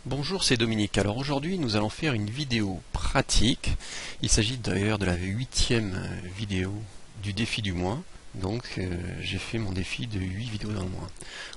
Bonjour, c'est Dominique. Alors aujourd'hui, nous allons faire une vidéo pratique. Il s'agit d'ailleurs de la 8e vidéo du défi du mois. Donc j'ai fait mon défi de 8 vidéos dans le mois.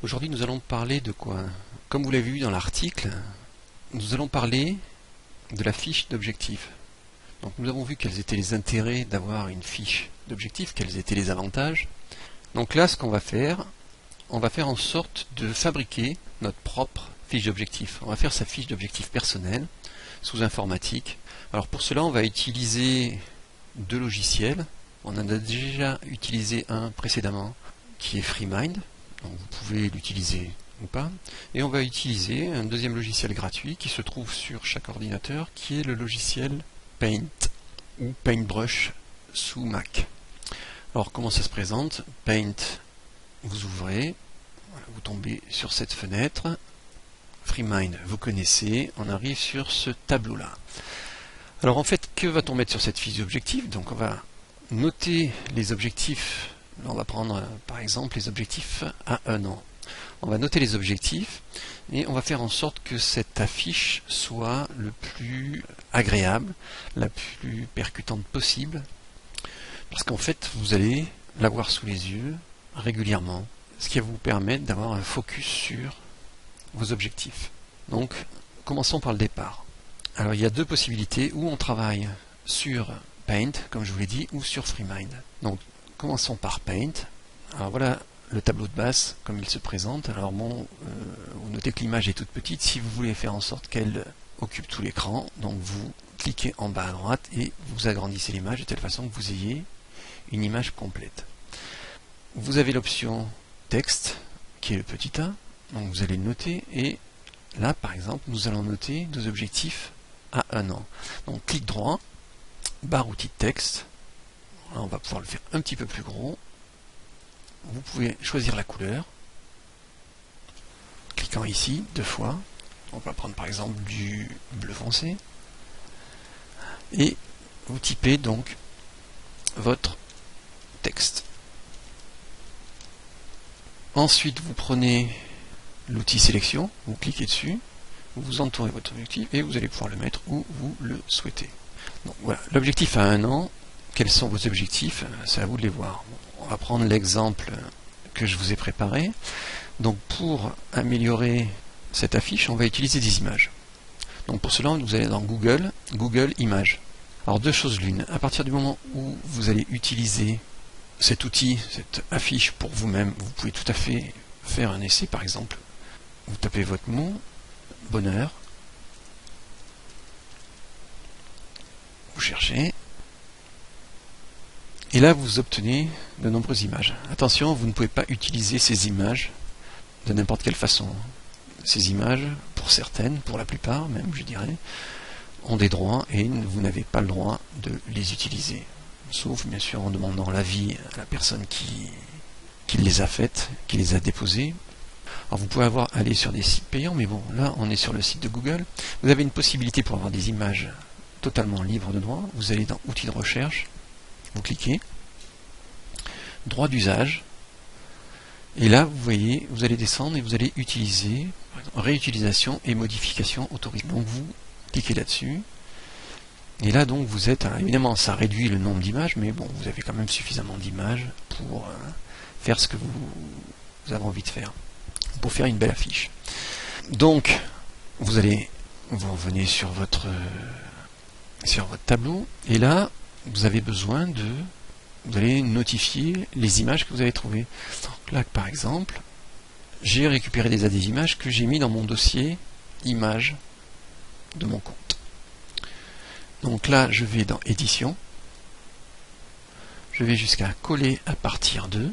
Aujourd'hui, nous allons parler de quoi? Comme vous l'avez vu dans l'article, nous allons parler de la fiche d'objectif. Donc nous avons vu quels étaient les intérêts d'avoir une fiche d'objectif, quels étaient les avantages. Donc là, ce qu'on va faire, on va faire en sorte de fabriquer notre propre fiche d'objectif. On va faire sa fiche d'objectif personnelle sous informatique. Alors pour cela, on va utiliser deux logiciels. On en a déjà utilisé un précédemment qui est FreeMind. Donc vous pouvez l'utiliser ou pas. Et on va utiliser un deuxième logiciel gratuit qui se trouve sur chaque ordinateur, qui est le logiciel Paint ou Paintbrush sous Mac. Alors comment ça se présente? Paint, vous ouvrez, vous tombez sur cette fenêtre. FreeMind, vous connaissez, on arrive sur ce tableau-là. Alors en fait, que va-t-on mettre sur cette fiche d'objectif? Donc on va noter les objectifs. On va prendre par exemple les objectifs à 1 an. On va noter les objectifs et on va faire en sorte que cette affiche soit le plus agréable, la plus percutante possible. Parce qu'en fait, vous allez l'avoir sous les yeux régulièrement, ce qui va vous permettre d'avoir un focus sur vos objectifs. Donc, commençons par le départ. Alors, il y a deux possibilités, où on travaille sur Paint, comme je vous l'ai dit, ou sur FreeMind. Donc, commençons par Paint. Alors voilà le tableau de base, comme il se présente. Alors bon, vous notez que l'image est toute petite. Si vous voulez faire en sorte qu'elle occupe tout l'écran, donc vous cliquez en bas à droite et vous agrandissez l'image de telle façon que vous ayez une image complète. Vous avez l'option texte, qui est le petit a. Donc vous allez le noter et là par exemple nous allons noter nos objectifs à 1 an. Donc clic droit, barre outil de texte, là, on va pouvoir le faire un petit peu plus gros. Vous pouvez choisir la couleur, cliquant ici 2 fois, on va prendre par exemple du bleu foncé, et vous typez donc votre texte. Ensuite vous prenez l'outil sélection, vous cliquez dessus, vous entourez votre objectif et vous allez pouvoir le mettre où vous le souhaitez. Donc voilà, l'objectif à 1 an, quels sont vos objectifs? C'est à vous de les voir. On va prendre l'exemple que je vous ai préparé. Donc pour améliorer cette affiche, on va utiliser des images. Donc pour cela, vous allez dans Google Images. Alors deux choses l'une, à partir du moment où vous allez utiliser cet outil, cette affiche pour vous-même, vous pouvez tout à fait faire un essai par exemple. Vous tapez votre mot, bonheur, vous cherchez, et là vous obtenez de nombreuses images. Attention, vous ne pouvez pas utiliser ces images de n'importe quelle façon. Ces images, pour certaines, pour la plupart même je dirais, ont des droits et vous n'avez pas le droit de les utiliser. Sauf bien sûr en demandant l'avis à la personne qui les a faites, qui les a déposées. Alors vous pouvez aller sur des sites payants, mais bon, là on est sur le site de Google. Vous avez une possibilité pour avoir des images totalement libres de droit. Vous allez dans outils de recherche, vous cliquez, droit d'usage, et là vous voyez, vous allez descendre et vous allez utiliser par exemple, réutilisation et modification autorisée. Donc vous cliquez là-dessus, et là donc vous êtes, évidemment ça réduit le nombre d'images, mais bon, vous avez quand même suffisamment d'images pour faire ce que vous avez envie de faire, pour faire une belle affiche. Donc vous revenez sur votre tableau et là vous avez besoin vous allez notifier les images que vous avez trouvées. Donc là par exemple j'ai récupéré des images que j'ai mis dans mon dossier images de mon compte. Donc là je vais dans édition, je vais jusqu'à coller à partir de,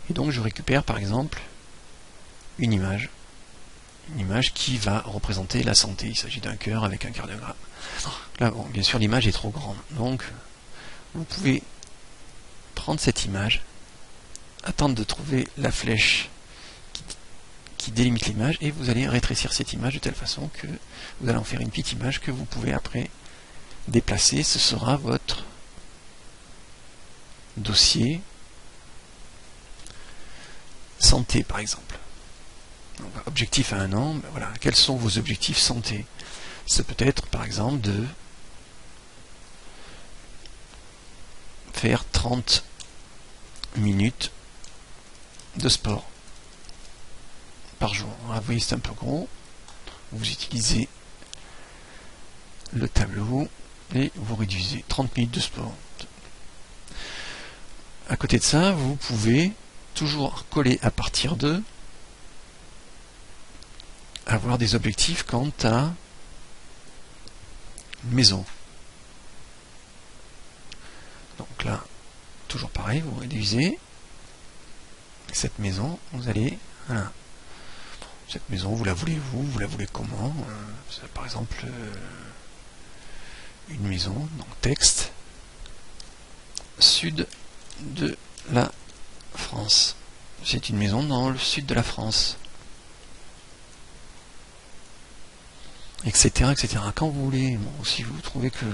et donc je récupère par exemple une image qui va représenter la santé. Il s'agit d'un cœur avec un cardiogramme. Là, bon, bien sûr, l'image est trop grande. Donc, vous pouvez prendre cette image, attendre de trouver la flèche qui délimite l'image, et vous allez rétrécir cette image de telle façon que vous allez en faire une petite image que vous pouvez après déplacer. Ce sera votre dossier santé, par exemple. Objectif à 1 an, ben voilà, quels sont vos objectifs santé? Ça peut être par exemple de faire 30 minutes de sport par jour. Vous voyez, c'est un peu gros. Vous utilisez le tableau et vous réduisez 30 minutes de sport. À côté de ça, vous pouvez toujours coller à partir de avoir des objectifs quant à maison. Donc là, toujours pareil, vous réduisez cette maison, vous allez, voilà. Cette maison, vous la voulez la voulez comment? Par exemple, une maison, donc texte, sud de la France. C'est une maison dans le sud de la France. Etc. etc. Quand vous voulez, bon, si vous trouvez que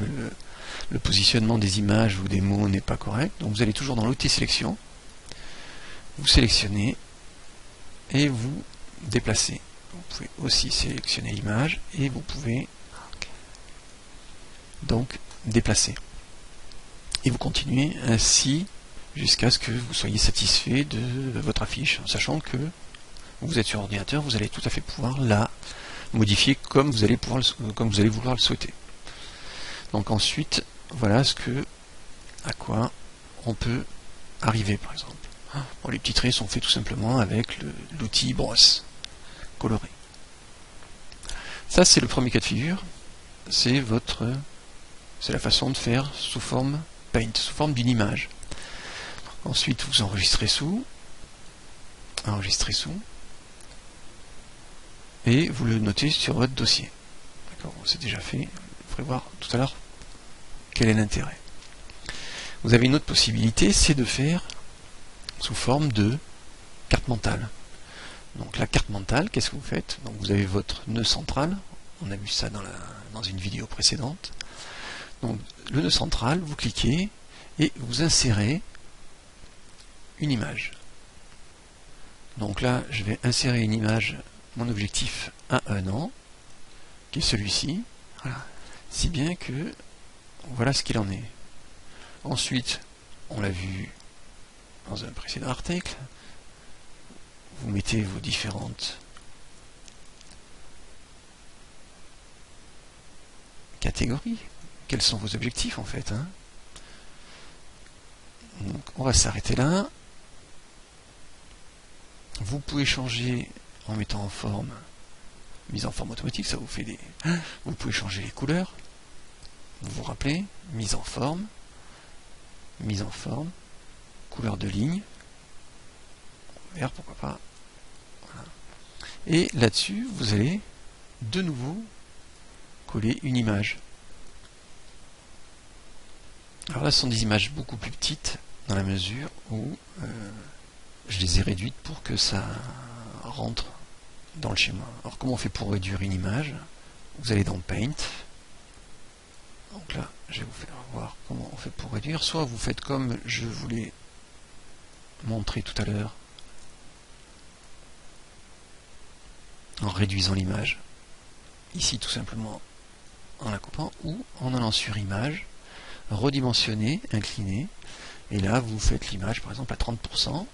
le positionnement des images ou des mots n'est pas correct, donc vous allez toujours dans l'outil sélection, vous sélectionnez et vous déplacez. Vous pouvez aussi sélectionner l'image et vous pouvez donc déplacer. Et vous continuez ainsi jusqu'à ce que vous soyez satisfait de votre affiche, en sachant que vous êtes sur ordinateur, vous allez tout à fait pouvoir la modifier comme vous allez vouloir le souhaiter. Donc ensuite, voilà à quoi on peut arriver par exemple. Bon, les petits traits sont faits tout simplement avec l'outil brosse coloré. Ça c'est le premier cas de figure, c'est la façon de faire sous forme Paint, sous forme d'une image. Ensuite vous enregistrez sous, et vous le notez sur votre dossier. D'accord, c'est déjà fait, vous pourrez voir tout à l'heure quel est l'intérêt. Vous avez une autre possibilité, c'est de faire sous forme de carte mentale. Donc la carte mentale, qu'est-ce que vous faites? Donc vous avez votre nœud central, on a vu ça dans une vidéo précédente. Donc le nœud central, vous cliquez et vous insérez une image. Donc là, je vais insérer une image, mon objectif à 1 an, qui est celui-ci. Voilà. Si bien que voilà ce qu'il en est. Ensuite, on l'a vu dans un précédent article, vous mettez vos différentes catégories. Quels sont vos objectifs en fait, hein? Donc, on va s'arrêter là. Vous pouvez changer en mettant en forme, mise en forme automatique, ça vous fait des... Vous pouvez changer les couleurs. Vous vous rappelez, mise en forme, couleur de ligne, vert pourquoi pas. Voilà. Et là-dessus, vous allez de nouveau coller une image. Alors là, ce sont des images beaucoup plus petites dans la mesure où je les ai réduites pour que ça rentre dans le schéma. Alors comment on fait pour réduire une image? Vous allez dans Paint. Donc là, je vais vous faire voir comment on fait pour réduire. Soit vous faites comme je vous l'ai montré tout à l'heure, en réduisant l'image. Ici, tout simplement, en la coupant, ou en allant sur Image, redimensionner, incliner, et là, vous faites l'image, par exemple, à 30%,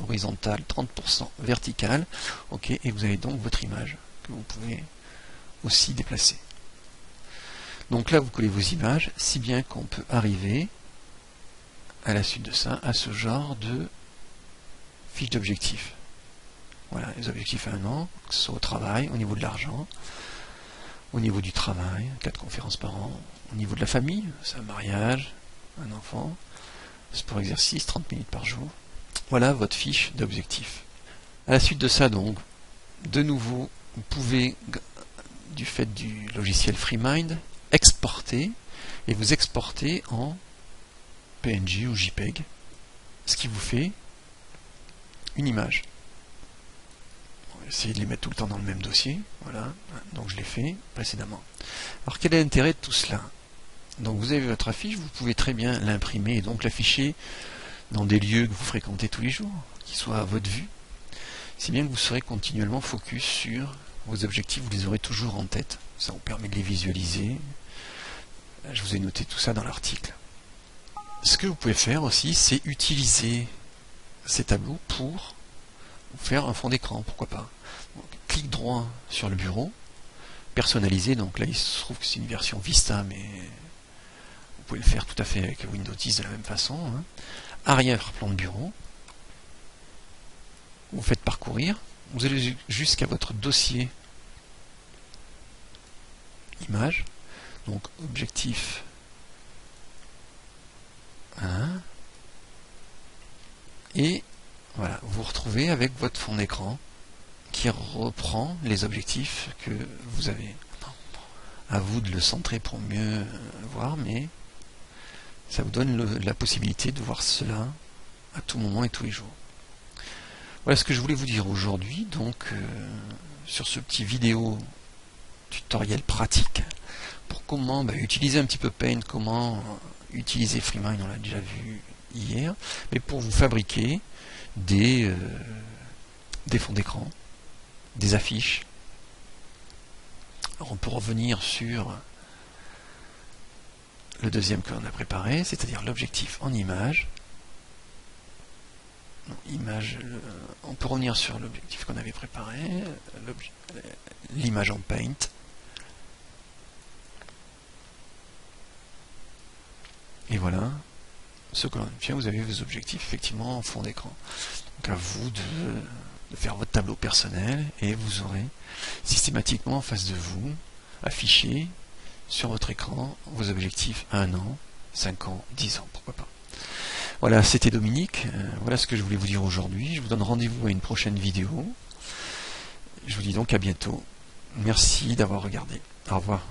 horizontale, 30% verticale, ok, et vous avez donc votre image, que vous pouvez aussi déplacer. Donc là, vous collez vos images, si bien qu'on peut arriver, à la suite de ça, à ce genre de fiche d'objectifs. Voilà, les objectifs à 1 an, que ce soit au travail, au niveau de l'argent, au niveau du travail, 4 conférences par an, au niveau de la famille, c'est un mariage, un enfant, sport exercice, 30 minutes par jour. Voilà votre fiche d'objectifs. À la suite de ça, donc, de nouveau, vous pouvez, du fait du logiciel FreeMind, exporter, et vous exporter en PNG ou JPEG, ce qui vous fait une image. On va essayer de les mettre tout le temps dans le même dossier, voilà, donc je l'ai fait précédemment. Alors quel est l'intérêt de tout cela? Donc vous avez votre affiche, vous pouvez très bien l'imprimer et donc l'afficher dans des lieux que vous fréquentez tous les jours, qui soient à votre vue. si bien que vous serez continuellement focus sur vos objectifs, vous les aurez toujours en tête. Ça vous permet de les visualiser. Je vous ai noté tout ça dans l'article. Ce que vous pouvez faire aussi, c'est utiliser ces tableaux pour faire un fond d'écran, pourquoi pas. Donc, clic droit sur le bureau, personnaliser, donc là il se trouve que c'est une version Vista, mais vous pouvez le faire tout à fait avec Windows 10 de la même façon. Hein. Arrière-plan de bureau, vous faites parcourir, vous allez jusqu'à votre dossier image, donc objectif 1, et voilà, vous vous retrouvez avec votre fond d'écran qui reprend les objectifs que vous avez. À vous de le centrer pour mieux voir, mais ça vous donne la possibilité de voir cela à tout moment et tous les jours. Voilà ce que je voulais vous dire aujourd'hui, donc sur ce petit vidéo tutoriel pratique pour comment utiliser un petit peu Paint, comment utiliser Freemind, on l'a déjà vu hier, mais pour vous fabriquer des fonds d'écran, des affiches. Alors on peut revenir sur le deuxième que l'on a préparé, c'est-à-dire l'objectif en image. On peut revenir sur l'objectif qu'on avait préparé, l'image en Paint. Et voilà, ce que l'on obtient, vous avez vos objectifs effectivement en fond d'écran. Donc à vous de faire votre tableau personnel et vous aurez systématiquement en face de vous affiché sur votre écran vos objectifs à 1 an, 5 ans, 10 ans, pourquoi pas. Voilà, c'était Dominique, voilà ce que je voulais vous dire aujourd'hui. Je vous donne rendez-vous à une prochaine vidéo. Je vous dis donc à bientôt. Merci d'avoir regardé. Au revoir.